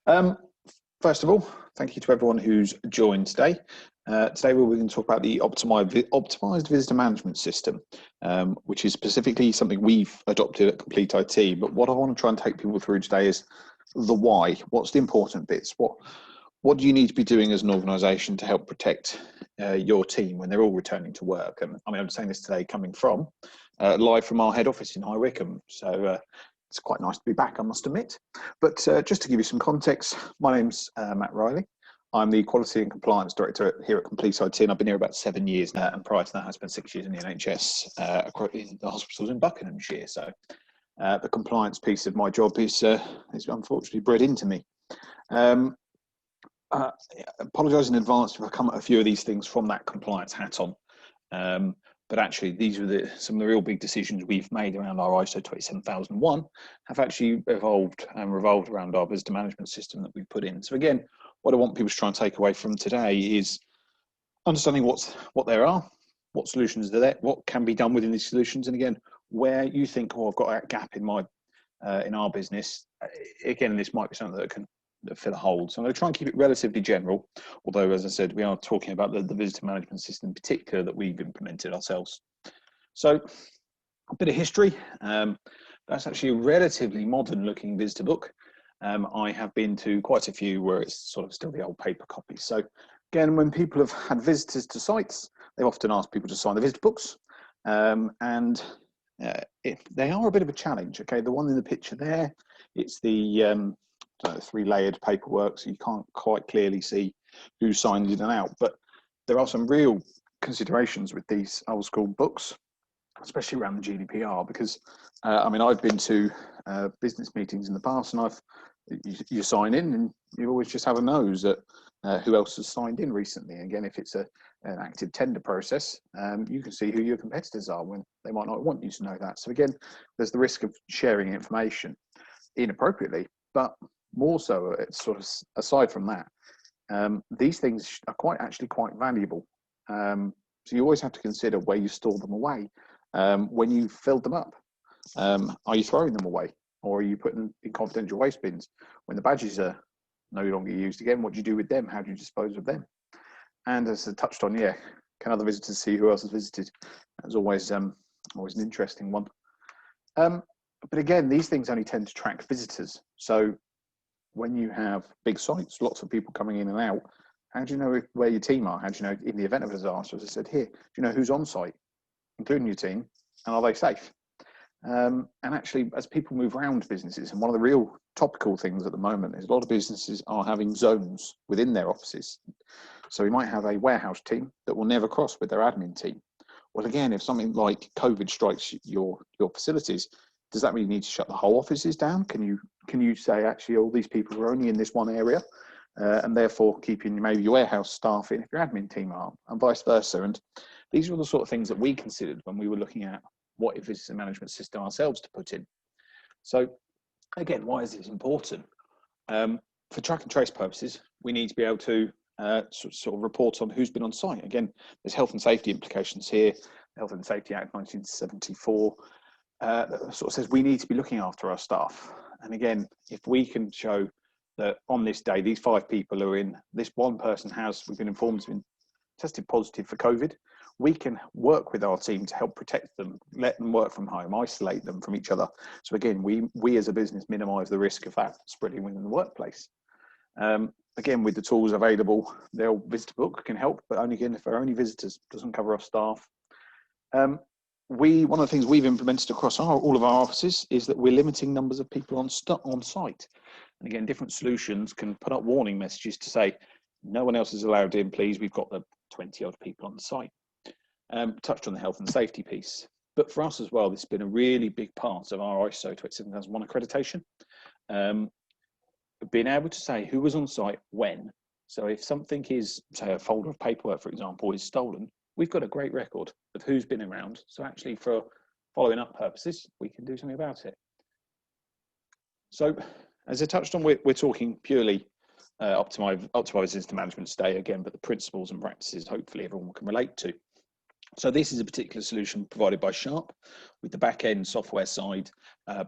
Um, First of all, thank you to everyone who's joined today. Today we're going to talk about the Optimised Visitor Management System, which is specifically something we've adopted at Complete IT. But what I want to try and take people through today is the why. What's the important bits? What do you need to be doing as an organisation to help protect your team when they're all returning to work? And I mean, I'm saying this today coming from live from our head office in High Wycombe. So it's quite nice to be back, I must admit. But just to give you some context, my name's Matt Riley. I'm the Quality and Compliance Director here at Complete IT, and I've been here about 7 years now. And prior to that, I spent 6 years in the NHS in the hospitals in Buckinghamshire. So the compliance piece of my job is unfortunately bred into me. Apologise in advance if I come at a few of these things from that compliance hat on. But actually, these are some of the real big decisions we've made around our ISO 27001 have actually evolved and revolved around our visitor management system that we put in. So again, what I want people to try and take away from today is understanding what there are, what solutions are there, what can be done within these solutions, and again, where you think, oh, I've got a gap in our business. Again, this might be something that can fill a hole. So I'm going to try and keep it relatively general, although, as I said, we are talking about the visitor management system in particular that we've implemented ourselves. So a bit of history. That's actually a relatively modern looking visitor book. I have been to quite a few where it's sort of still the old paper copies. So again, when people have had visitors to sites, they've often asked people to sign the visitor books. They are a bit of a challenge. Okay, the one in the picture there, it's the 3-layered paperwork, so you can't quite clearly see who signed in and out. But there are some real considerations with these old school books, especially around the GDPR, because I mean, I've been to business meetings in the past, and you sign in and you always just have a nose at who else has signed in recently. Again, if it's an active tender process, you can see who your competitors are when they might not want you to know that. So again, there's the risk of sharing information inappropriately, but more so, it's sort of aside from that, these things are actually quite valuable. So you always have to consider where you store them away when you filled them up. Are you throwing them away, or are you putting them in confidential waste bins? When the badges are no longer used again, what do you do with them? How do you dispose of them? And as I touched on, yeah, can other visitors see who else has visited? That's always an interesting one. But again, these things only tend to track visitors. So when you have big sites, lots of people coming in and out, how do you know where your team are? How do you know in the event of a disaster, as I said here, do you know who's on site, including your team, and are they safe? And actually, as people move around businesses, and one of the real topical things at the moment is a lot of businesses are having zones within their offices. So we might have a warehouse team that will never cross with their admin team. Well, again, if something like COVID strikes your facilities, does that mean you need to shut the whole offices down? Can you say, actually, all these people are only in this one area, and therefore keeping maybe your warehouse staff in if your admin team aren't, and vice versa? And these are the sort of things that we considered when we were looking at what if visitor management system ourselves to put in. So again, why is this important? For track and trace purposes, we need to be able to sort of report on who's been on site. Again, there's health and safety implications here. The Health and Safety Act 1974 sort of says we need to be looking after our staff. And again, if we can show that on this day, these 5 people are in, this one person we've been informed has been tested positive for COVID, we can work with our team to help protect them, let them work from home, isolate them from each other. So again, we as a business minimize the risk of that spreading within the workplace. Again, with the tools available, the old visitor book can help, but only again if they're only visitors, doesn't cover our staff. One of the things we've implemented across all of our offices is that we're limiting numbers of people on site. And again, different solutions can put up warning messages to say, no one else is allowed in, please. We've got the 20 odd people on site. Touched on the health and safety piece. But for us as well, this has been a really big part of our ISO 27001 accreditation. Being able to say who was on site when. So if something is, say, a folder of paperwork, for example, is stolen, we've got a great record of who's been around. So actually, for following up purposes, we can do something about it. So as I touched on, we're talking purely optimized visitor management today again, but the principles and practices hopefully everyone can relate to. So this is a particular solution provided by Sharp with the back end software side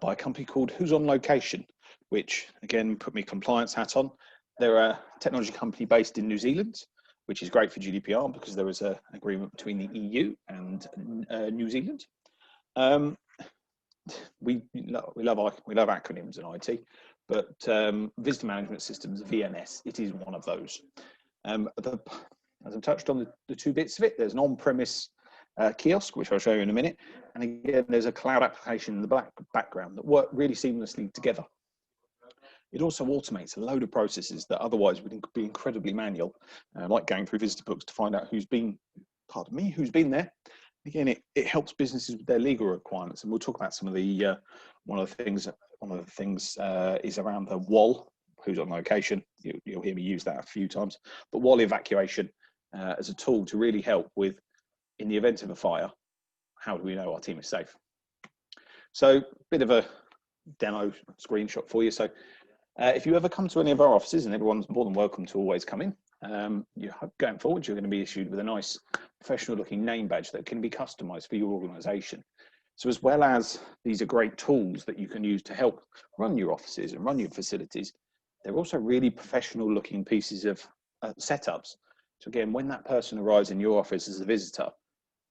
by a company called Who's on Location. which again, put me compliance hat on. They're a technology company based in New Zealand, which is great for GDPR because there was an agreement between the EU and New Zealand. We love acronyms in IT, but Visitor Management Systems, VMS, it is one of those. As I've touched on the two bits of it, there's an on-premise kiosk, which I'll show you in a minute. And again, there's a cloud application in the background that work really seamlessly together. It also automates a load of processes that otherwise would be incredibly manual, like going through visitor books to find out who's been there. Again, it helps businesses with their legal requirements, and we'll talk about some of the one of the things is around the WAL, who's on location. You'll hear me use that a few times, but WAL evacuation as a tool to really help with, in the event of a fire, how do we know our team is safe? So, bit of a demo screenshot for you. So, if you ever come to any of our offices, and everyone's more than welcome to always come in, going forward, you're going to be issued with a nice professional looking name badge that can be customized for your organization. So as well as these are great tools that you can use to help run your offices and run your facilities, they're also really professional looking pieces of setups. So again, when that person arrives in your office as a visitor,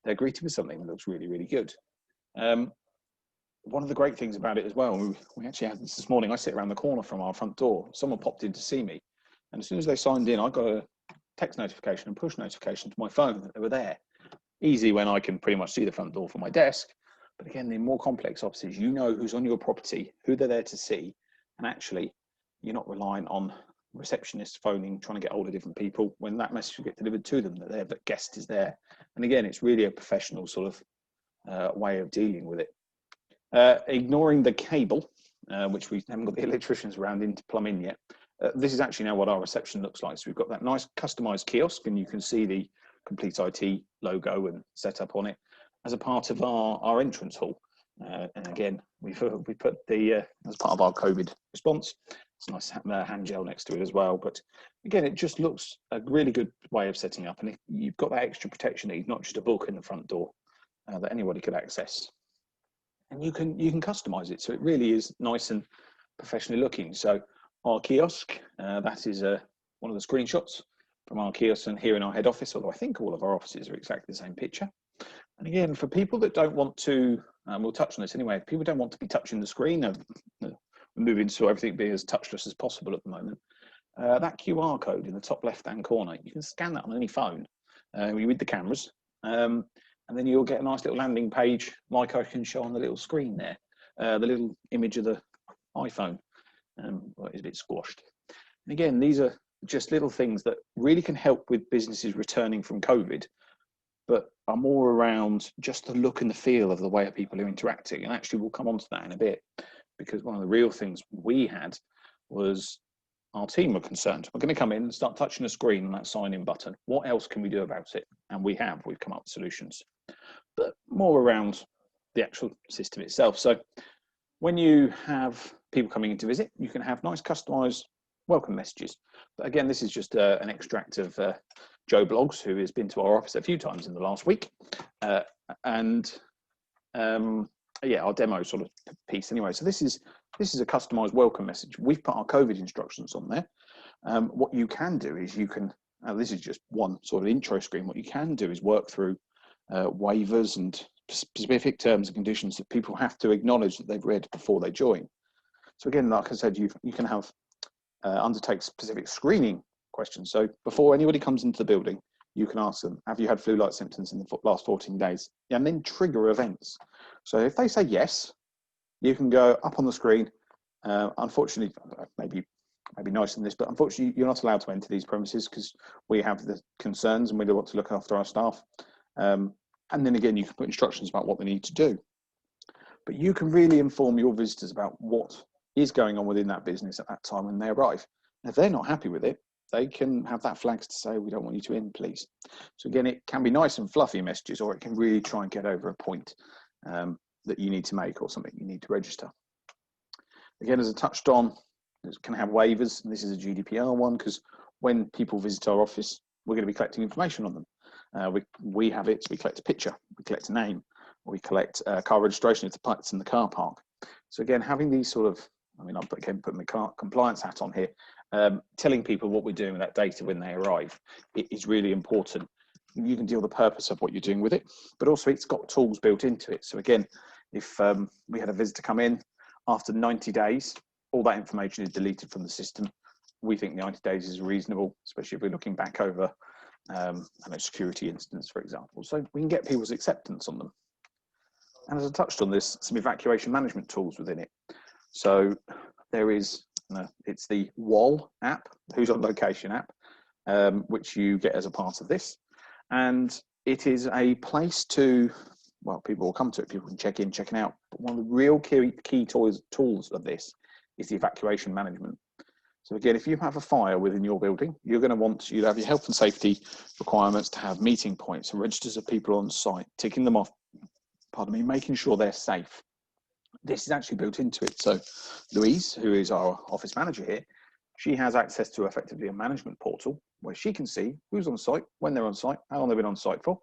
they're greeted with something that looks really, really good. One of the great things about it as well, we actually had this morning, I sit around the corner from our front door, someone popped in to see me, and as soon as they signed in, I got a text notification and push notification to my phone that they were there. Easy when I can pretty much see the front door from my desk, but again, in more complex offices, you know who's on your property, who they're there to see, and actually, you're not relying on receptionists phoning, trying to get hold of different people. When that message will get delivered to them, that their guest is there. And again, it's really a professional sort of way of dealing with it. Ignoring the cable, which we haven't got the electricians around in to plumb in yet. This is actually now what our reception looks like. So we've got that nice customized kiosk, and you can see the Complete IT logo and setup on it as a part of our entrance hall. And again, we put the, as part of our COVID response, it's nice to have hand gel next to it as well. But again, it just looks a really good way of setting up. And you've got that extra protection need, not just a book in the front door that anybody could access. And you can customize it, so it really is nice and professionally looking. So our kiosk, that is one of the screenshots from our kiosk and here in our head office, although I think all of our offices are exactly the same picture. And again, for people that don't want to, we'll touch on this anyway, if people don't want to be touching the screen, we're moving to everything being as touchless as possible at the moment, that QR code in the top left-hand corner, you can scan that on any phone with the cameras. And then you'll get a nice little landing page like I can show on the little screen there, the little image of the iPhone. Well, it's a bit squashed. And again, these are just little things that really can help with businesses returning from COVID, but are more around just the look and the feel of the way people are interacting. And actually, we'll come on to that in a bit, because one of the real things we had was our team were concerned. We're going to come in and start touching the screen on that sign-in button. What else can we do about it? And we've come up with solutions, but more around the actual system itself. So when you have people coming in to visit, you can have nice customized welcome messages. But again, this is just an extract of Joe Bloggs, who has been to our office a few times in the last week. Yeah, our demo sort of piece anyway. So this is a customized welcome message. We've put our COVID instructions on there. What you can do is you can, this is just one sort of intro screen. What you can do is work through waivers and specific terms and conditions that people have to acknowledge that they've read before they join. So again, like I said, you can have undertake specific screening questions. So before anybody comes into the building, you can ask them, have you had flu-like symptoms in the last 14 days? And then trigger events. So if they say yes, you can go up on the screen. Unfortunately, maybe nicer than this, but unfortunately, you're not allowed to enter these premises because we have the concerns and we do want to look after our staff. And then again, you can put instructions about what they need to do. But you can really inform your visitors about what is going on within that business at that time when they arrive. And if they're not happy with it, they can have that flags to say, we don't want you to in, please. So again, it can be nice and fluffy messages, or it can really try and get over a point that you need to make or something you need to register. Again, as I touched on, it can have waivers, and this is a GDPR one, because when people visit our office, we're going to be collecting information on them. We have it, so we collect a picture, we collect a name, or we collect car registration if the park's in the car park. So again, having these sort of I mean, I'm putting my compliance hat on here. Telling people what we're doing with that data when they arrive, it is really important. You can deal with the purpose of what you're doing with it, but also it's got tools built into it. So again, if we had a visitor come in after 90 days, all that information is deleted from the system. We think 90 days is reasonable, especially if we're looking back over a security instance, for example. So we can get people's acceptance on them. And as I touched on this, some evacuation management tools within it. So there is, it's the WOL app, Who's on Location app, which you get as a part of this. And it is a place to, well, people will come to it, people can check in, checking out. But one of the real key tools of this is the evacuation management. So again, if you have a fire within your building, you're going to want you to have your health and safety requirements to have meeting points and registers of people on site, ticking them off, pardon me, making sure they're safe. This is actually built into it. So Louise, who is our office manager here, she has access to effectively a management portal where she can see who's on site, when they're on site, how long they've been on site for.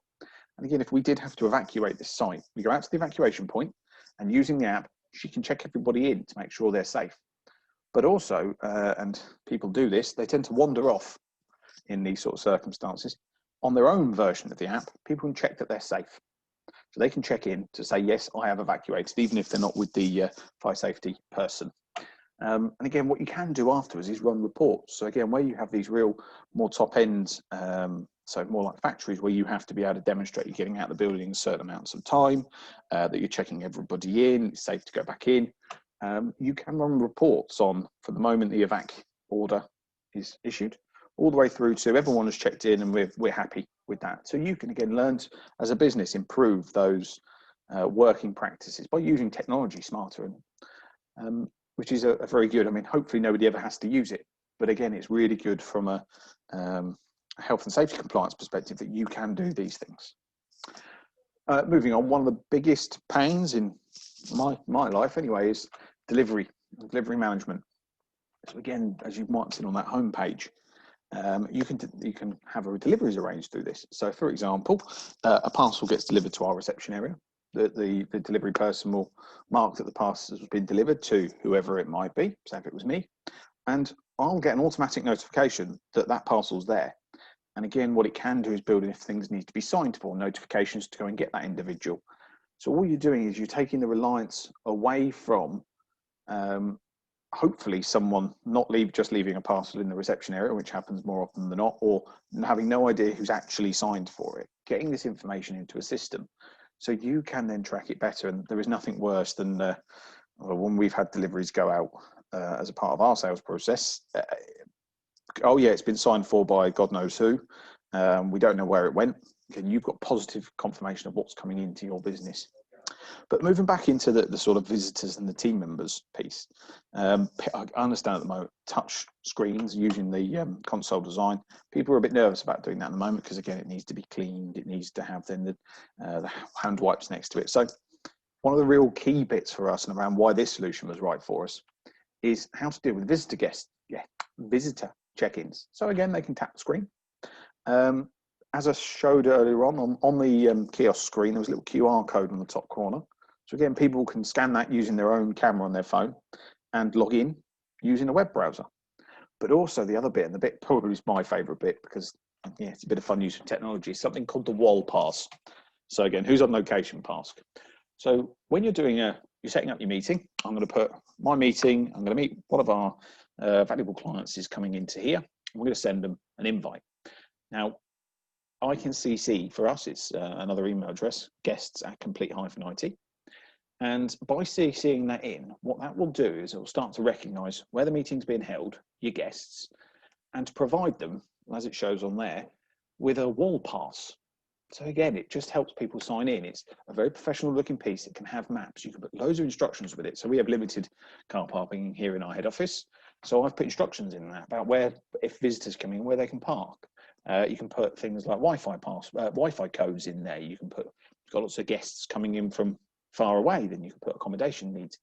And again, if we did have to evacuate this site, we go out to the evacuation point and using the app, she can check everybody in to make sure they're safe. But also, and people do this, they tend to wander off in these sort of circumstances. On their own version of the app, people can check that they're safe. So they can check in to say, yes, I have evacuated, even if they're not with the fire safety person. And again, what you can do afterwards is run reports. So again, where you have these real more top end, so more like factories where you have to be able to demonstrate you're getting out of the building in certain amounts of time, that you're checking everybody in, it's safe to go back in. You can run reports on, for the moment the evac order is issued, all the way through to everyone has checked in and we're happy with that. So you can again learn to, as a business, improve those working practices by using technology smarter, and which is a very good. I mean, hopefully nobody ever has to use it, but again, it's really good from a health and safety compliance perspective that you can do these things. Moving on, one of the biggest pains in my life anyway is delivery management. So again, as you might have seen on that homepage, you can have deliveries arranged through this. So for example, a parcel gets delivered to our reception area. The delivery person will mark that the parcel has been delivered to whoever it might be, say if it was me, and I'll get an automatic notification that that parcel's there. And again, what it can do is build in if things need to be signed for, notifications to go and get that individual. So all you're doing is you're taking the reliance away from hopefully someone not just leaving a parcel in the reception area, which happens more often than not, or having no idea who's actually signed for it, getting this information into a system so you can then track it better. And there is nothing worse than when we've had deliveries go out as a part of our sales process. Oh yeah, it's been signed for by God knows who. We don't know where it went. Again, you've got positive confirmation of what's coming into your business. But moving back into the sort of visitors and the team members piece, I understand at the moment touch screens using the console design. People are a bit nervous about doing that at the moment because again, it needs to be cleaned. It needs to have then the hand wipes next to it. So one of the real key bits for us and around why this solution was right for us is how to deal with visitor check-ins. So again, they can tap the screen. As I showed earlier on the kiosk screen, there was a little QR code on the top corner. So again, people can scan that using their own camera on their phone and log in using a web browser. But also the other bit, and the bit probably is my favorite bit because yeah, it's a bit of fun using technology, something called the WOL pass. So again, who's on location pass. So when you're doing you're setting up your meeting, I'm going to put my meeting, I'm going to meet one of our valuable clients is coming into here. We're going to send them an invite. Now, I can CC, for us, it's another email address, guests@complete-IT. And by CCing that in, what that will do is it will start to recognize where the meeting's being held, your guests, and to provide them, as it shows on there, with a wall pass. So again, it just helps people sign in. It's a very professional looking piece. It can have maps. You can put loads of instructions with it. So we have limited car parking here in our head office. So I've put instructions in that about where, if visitors come in, where they can park. You can put things like Wi-Fi codes in there. You can put, you've got lots of guests coming in from far away, then you can put accommodation needs.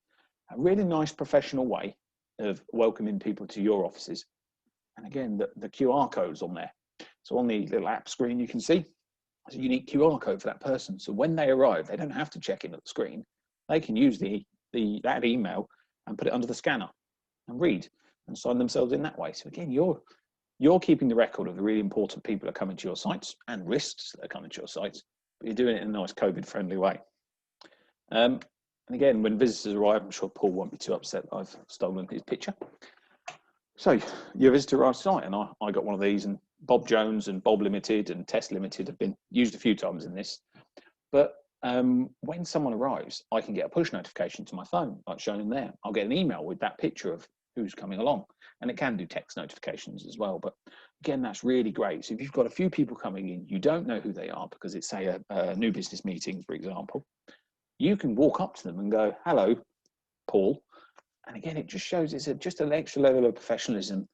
A really nice professional way of welcoming people to your offices. And again, the QR code's on there. So on the little app screen, you can see there's a unique QR code for that person. So when they arrive, they don't have to check in at the screen. They can use that email and put it under the scanner. and read and sign themselves in that way. So again, you're keeping the record of the really important people that are coming to your sites and risks that are coming to your sites, but you're doing it in a nice COVID-friendly way. And again, when visitors arrive, I'm sure Paul won't be too upset that I've stolen his picture. So your visitor arrives tonight, and I got one of these, and Bob Jones and Bob Limited and Test Limited have been used a few times in this. But when someone arrives, I can get a push notification to my phone, like shown in there. I'll get an email with that picture of who's coming along, and it can do text notifications as well. But again, that's really great. So if you've got a few people coming in, you don't know who they are because it's, say, a new business meeting, for example, you can walk up to them and go, "Hello, Paul." And again, it just shows it's just an extra level of professionalism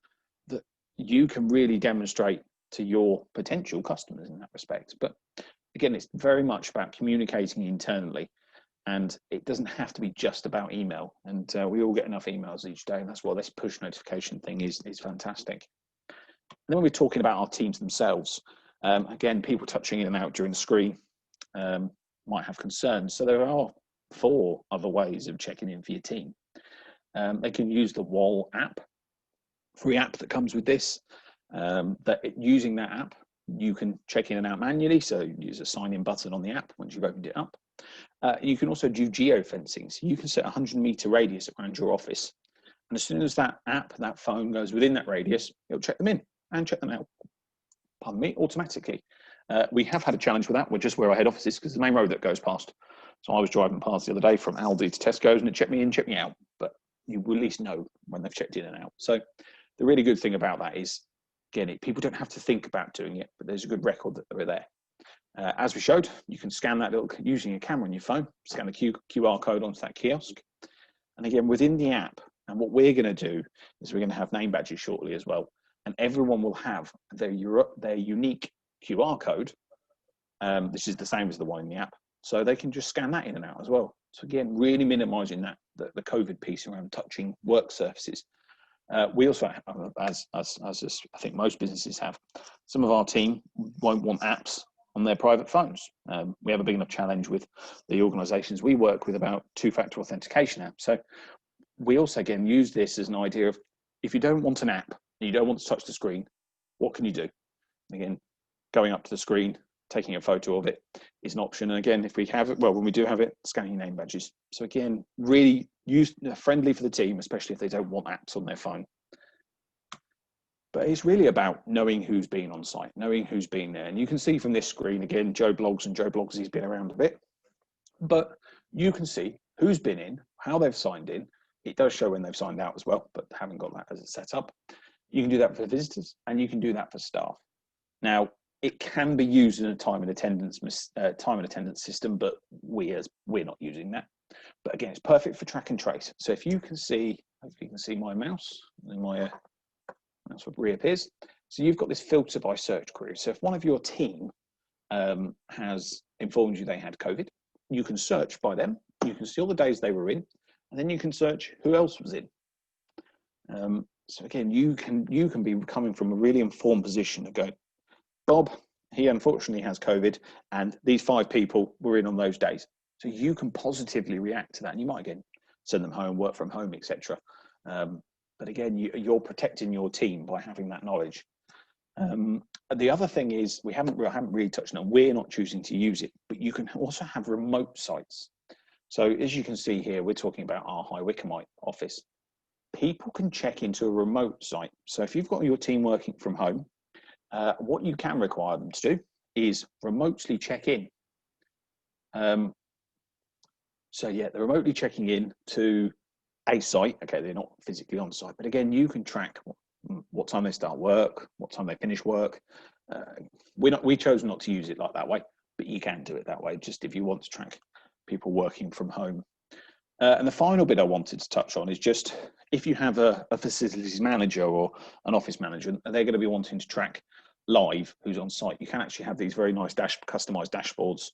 that you can really demonstrate to your potential customers in that respect. But again, it's very much about communicating internally, and it doesn't have to be just about email. And we all get enough emails each day, and that's why this push notification thing is fantastic. And then when we're talking about our teams themselves, again, people touching in and out during the screen might have concerns. So there are 4 other ways of checking in for your team. They can use the Wall app, free app that comes with this. Using that app, you can check in and out manually. So use a sign in button on the app once you've opened it up. You can also do geofencing. So you can set a 100-meter radius around your office. And as soon as that app, that phone goes within that radius, it'll check them in and check them out, pardon me, automatically. We have had a challenge with that. We're just where our head office is because the main road that goes past. So I was driving past the other day from Aldi to Tesco's, and it checked me in, checked me out. But you will at least know when they've checked in and out. So the really good thing about that is, again, people don't have to think about doing it, but there's a good record that they're there. As we showed, you can scan that using a camera on your phone, scan the QR code onto that kiosk. And again, within the app, and what we're going to do is we're going to have name badges shortly as well. And everyone will have their unique QR code. This is the same as the one in the app. So they can just scan that in and out as well. So again, really minimizing the COVID piece around touching work surfaces. We also have, as I think most businesses have, some of our team won't want apps on their private phones. We have a big enough challenge with the organizations we work with about 2-factor authentication apps. So we also, again, use this as an idea of, if you don't want an app and you don't want to touch the screen, what can you do? Again, going up to the screen, taking a photo of it is an option. And again, if we have it, well, when we do have it, scanning name badges. So again, really friendly for the team, especially if they don't want apps on their phone. But it's really about knowing who's been on site, knowing who's been there. And you can see from this screen, again, Joe Blogs and Joe Blogs, he's been around a bit. But you can see who's been in, how they've signed in. It does show when they've signed out as well, but haven't got that as a setup. You can do that for visitors, and you can do that for staff. Now, it can be used in a time and attendance system, but we're not using that. But again, it's perfect for track and trace. So if you can see, hopefully you can see my mouse, and my mouse reappears. So you've got this filter by search query. So if one of your team has informed you they had COVID, you can search by them. You can see all the days they were in, and then you can search who else was in. So again, you can be coming from a really informed position to go, Bob, he unfortunately has COVID, and these 5 people were in on those days. So you can positively react to that, and you might again send them home, work from home, etc. But again, you're protecting your team by having that knowledge. The other thing is, we haven't really touched on, we're not choosing to use it, but you can also have remote sites. So as you can see here, we're talking about our High Wycombe office. People can check into a remote site. So if you've got your team working from home, what you can require them to do is remotely check in. So yeah, they're remotely checking in to a site. Okay, they're not physically on site, but again, you can track what time they start work, what time they finish work. We chose not to use it like that way, but you can do it that way, just if you want to track people working from home. And the final bit I wanted to touch on is just if you have a facilities manager or an office manager, and they're going to be wanting to track live who's on site, you can actually have these very nice customized dashboards.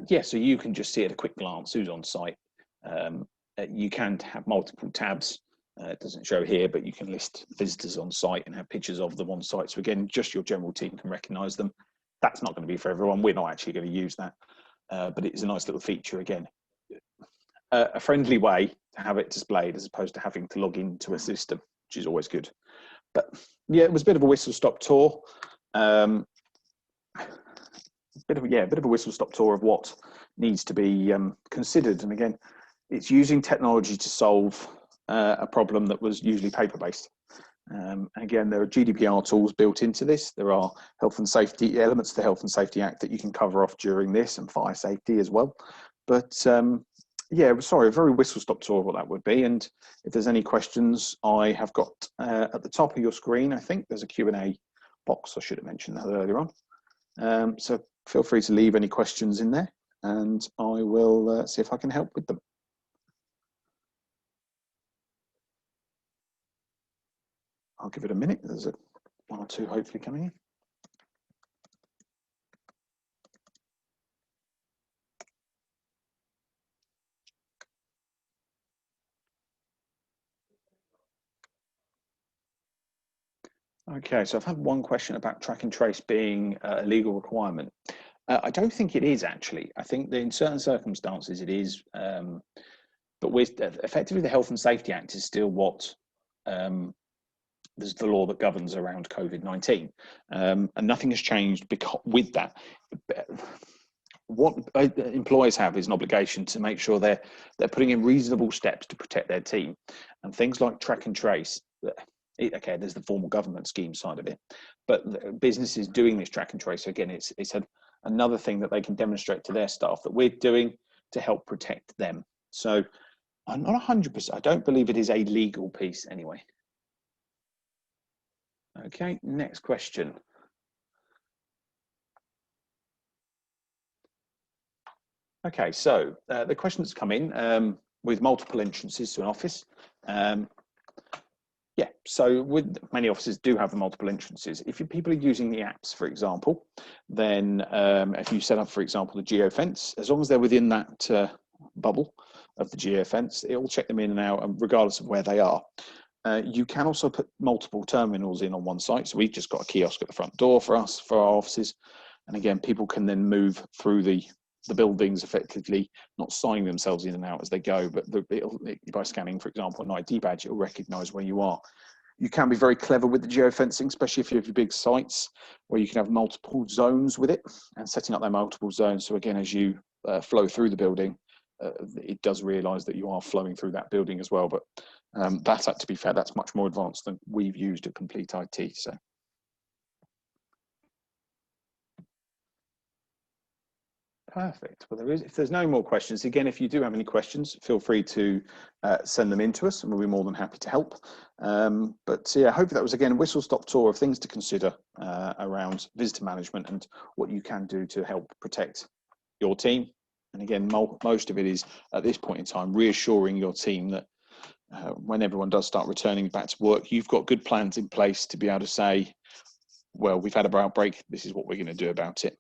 Yeah, so you can just see at a quick glance who's on site. You can have multiple tabs. It doesn't show here, but you can list visitors on site and have pictures of them on site. So again, just your general team can recognize them. That's not going to be for everyone. We're not actually going to use that, but it's a nice little feature again. a friendly way to have it displayed as opposed to having to log into a system, which is always good. But yeah, it was a bit of a whistle-stop tour. A bit of a whistle-stop tour of what needs to be considered. And again, it's using technology to solve a problem that was usually paper-based. Again, there are GDPR tools built into this. There are health and safety elements of the Health and Safety Act that you can cover off during this, and fire safety as well. But yeah, sorry, a very whistle-stop tour of what that would be. And if there's any questions, I have got at the top of your screen, I think there's a Q&A box. I should have mentioned that earlier on. So feel free to leave any questions in there, and I will see if I can help with them. I'll give it a minute. There's one or two hopefully coming in. Okay, so I've had one question about track and trace being a legal requirement. I don't think it is actually. I think that in certain circumstances it is, but effectively the Health and Safety Act is still what there's the law that governs around COVID-19, and nothing has changed with that. What employers have is an obligation to make sure they're putting in reasonable steps to protect their team, and things like track and trace. Okay, there's the formal government scheme side of it, but businesses doing this track and trace, again, it's another thing that they can demonstrate to their staff that we're doing to help protect them. So I'm not 100%. I don't believe it is a legal piece anyway. Okay, next question. Okay, so the question that's come in with multiple entrances to an office. Yeah, so with many offices do have the multiple entrances. If people are using the apps, for example, then if you set up, for example, the geofence, as long as they're within that bubble of the geofence, it will check them in and out, regardless of where they are. You can also put multiple terminals in on one site. So we've just got a kiosk at the front door for us, for our offices. And again, people can then move through the buildings effectively, not signing themselves in and out as they go, but by scanning, for example, an ID badge, it will recognize where you are. You can be very clever with the geofencing, especially if you have your big sites where you can have multiple zones with it, and setting up their multiple zones. So again, as you flow through the building, it does realize that you are flowing through that building as well. But that's, to be fair, that's much more advanced than we've used at Complete IT. So. Perfect. Well, if there's no more questions, again, if you do have any questions, feel free to send them in to us, and we'll be more than happy to help. But yeah, hopefully that was, again, a whistle-stop tour of things to consider around visitor management and what you can do to help protect your team. And again, most of it is, at this point in time, reassuring your team that when everyone does start returning back to work, you've got good plans in place to be able to say, well, we've had a outbreak, this is what we're going to do about it.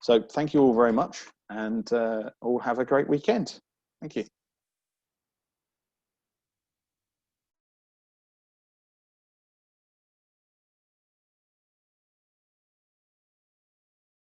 So thank you all very much, and all have a great weekend. Thank you.